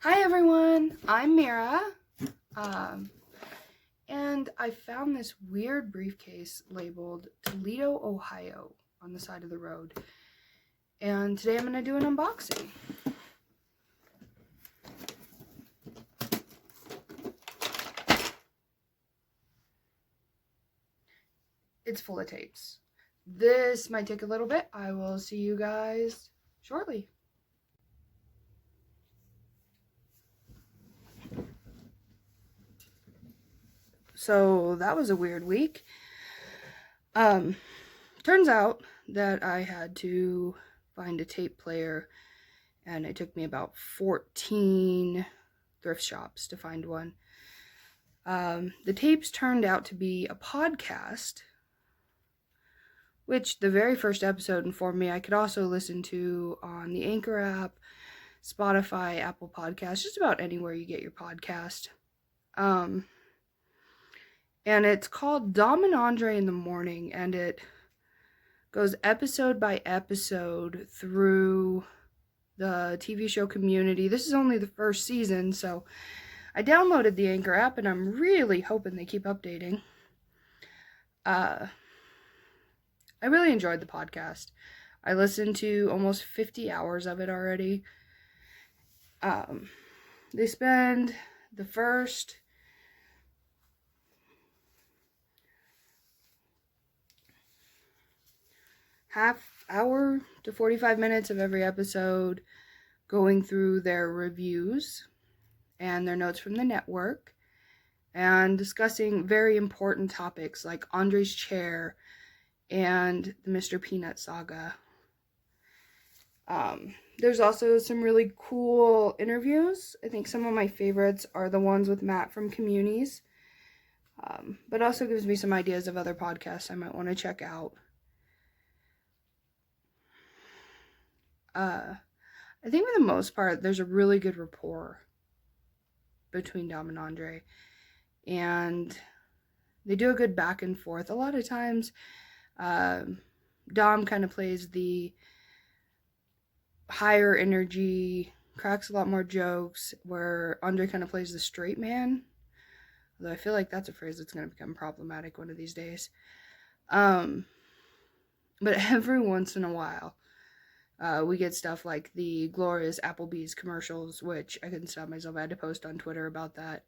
Hi everyone, I'm Mira, and I found this weird briefcase labeled Toledo, Ohio on the side of the road, and today I'm going to do an unboxing. It's full of tapes. This might take a little bit. I will see you guys shortly. So that was a weird week. Turns out that I had to find a tape player, and it took me about 14 thrift shops to find one. The tapes turned out to be a podcast, which the very first episode informed me I could also listen to on the Anchor app, Spotify, Apple Podcasts, just about anywhere you get your podcast. And it's called Dom and Andre in the Morning, and it goes episode by episode through the TV show Community. This is only the first season, so I downloaded the Anchor app, and I'm really hoping they keep updating. I really enjoyed the podcast. I listened to almost 50 hours of it already. They spend the first half hour to 45 minutes of every episode going through their reviews and their notes from the network and discussing very important topics like Andre's chair and the Mr. Peanut saga. There's also some really cool interviews. I think some of my favorites are the ones with Matt from Communities, but also gives me some ideas of other podcasts I might want to check out. I think for the most part, there's a really good rapport between Dom and Andre, and they do a good back and forth. A lot of times, Dom kind of plays the higher energy, cracks a lot more jokes, where Andre kind of plays the straight man. Although I feel like that's a phrase that's going to become problematic one of these days. But every once in a while, we get stuff like the glorious Applebee's commercials, which I couldn't stop myself. I had to post on Twitter about that.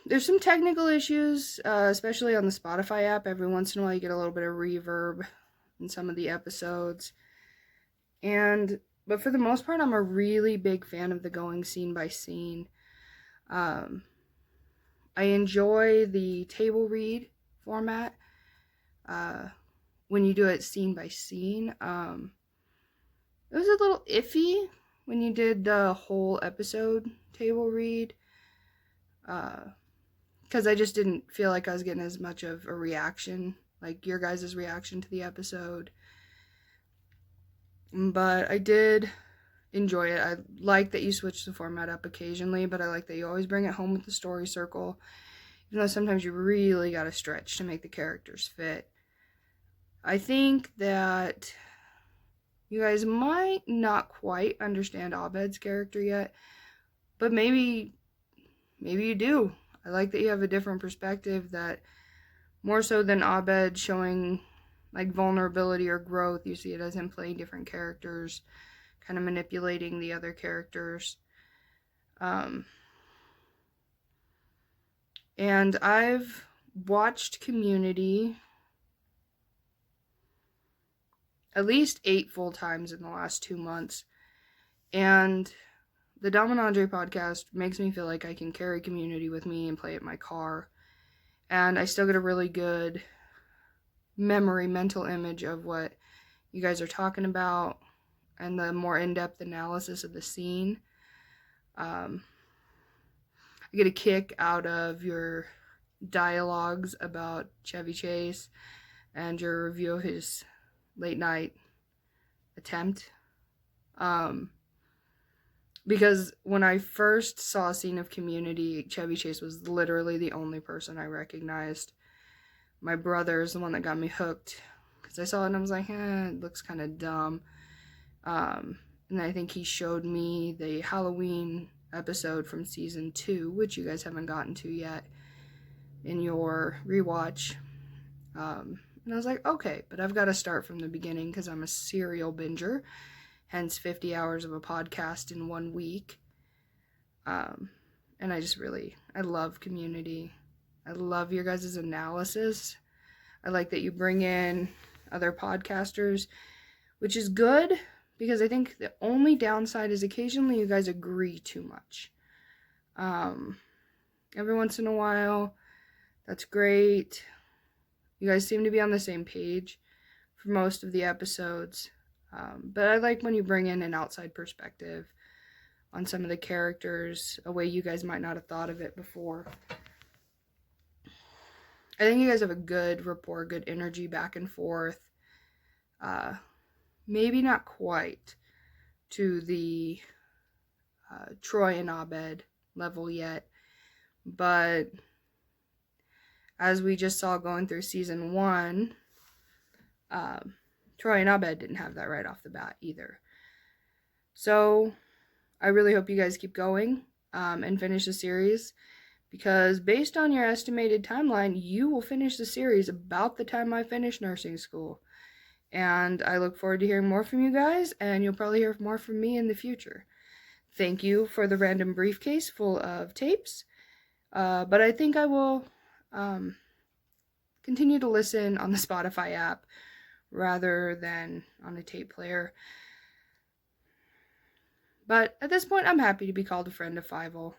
There's some technical issues, especially on the Spotify app. Every once in a while you get a little bit of reverb in some of the episodes. But for the most part, I'm a really big fan of the going scene by scene. I enjoy the table read format. When you do it scene by scene. It was a little iffy when you did the whole episode table read, because I just didn't feel like I was getting as much of a reaction, like your guys' reaction to the episode. But I did enjoy it. I like that you switch the format up occasionally, but I like that you always bring it home with the story circle, even though sometimes you really gotta stretch to make the characters fit. I think that you guys might not quite understand Abed's character yet, but maybe you do. I like that you have a different perspective, that more so than Abed showing like vulnerability or growth, you see it as him playing different characters, kind of manipulating the other characters. And I've watched Community at least 8 full times in the last 2 months. And the Dom and Andre podcast makes me feel like I can carry Community with me and play it in my car. And I still get a really good mental image of what you guys are talking about and the more in-depth analysis of the scene. I get a kick out of your dialogues about Chevy Chase and your review of his late night attempt. Because when I first saw a scene of Community, Chevy Chase was literally the only person I recognized. My brother is the one that got me hooked, because I saw it and I was like, it looks kind of dumb. And I think he showed me the Halloween episode from season 2, which you guys haven't gotten to yet in your rewatch. And I was like, okay, but I've got to start from the beginning because I'm a serial binger, hence 50 hours of a podcast in 1 week. And I love Community. I love your guys' analysis. I like that you bring in other podcasters, which is good because I think the only downside is occasionally you guys agree too much. Every once in a while, that's great. You guys seem to be on the same page for most of the episodes. But I like when you bring in an outside perspective on some of the characters, a way you guys might not have thought of it before. I think you guys have a good rapport, good energy back and forth. Maybe not quite to the Troy and Abed level yet, but as we just saw going through season 1, Troy and Abed didn't have that right off the bat either. So I really hope you guys keep going and finish the series, because based on your estimated timeline, you will finish the series about the time I finish nursing school. And I look forward to hearing more from you guys, and you'll probably hear more from me in the future. Thank you for the random briefcase full of tapes. But I think I will continue to listen on the Spotify app rather than on a tape player. But at this point, I'm happy to be called a friend of Fievel.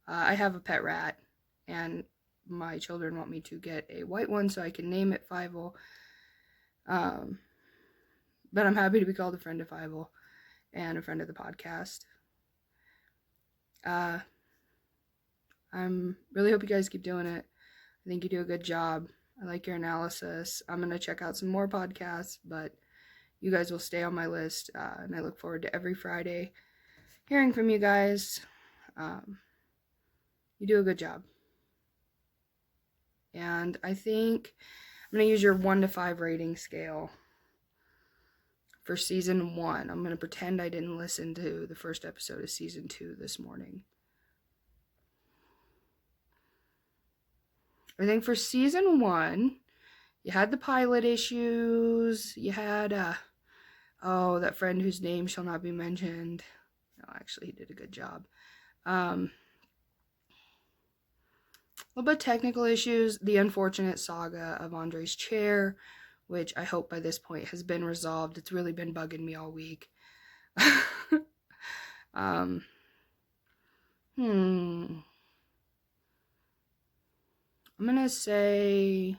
I have a pet rat, and my children want me to get a white one so I can name it Fievel. But I'm happy to be called a friend of Fievel and a friend of the podcast. I really hope you guys keep doing it. I think you do a good job. I like your analysis. I'm going to check out some more podcasts, but you guys will stay on my list, and I look forward to every Friday hearing from you guys. You do a good job. And I think I'm going to use your 1 to 5 rating scale for season 1. I'm going to pretend I didn't listen to the first episode of season 2 this morning. I think for season 1, you had the pilot issues. You had, that friend whose name shall not be mentioned. No, actually, he did a good job. A little bit of technical issues. The unfortunate saga of Andre's chair, which I hope by this point has been resolved. It's really been bugging me all week. I'm gonna say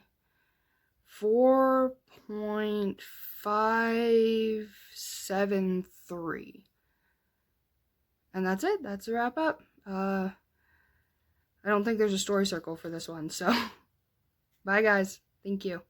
4.573. And that's it. That's a wrap up. I don't think there's a story circle for this one, so bye guys. Thank you.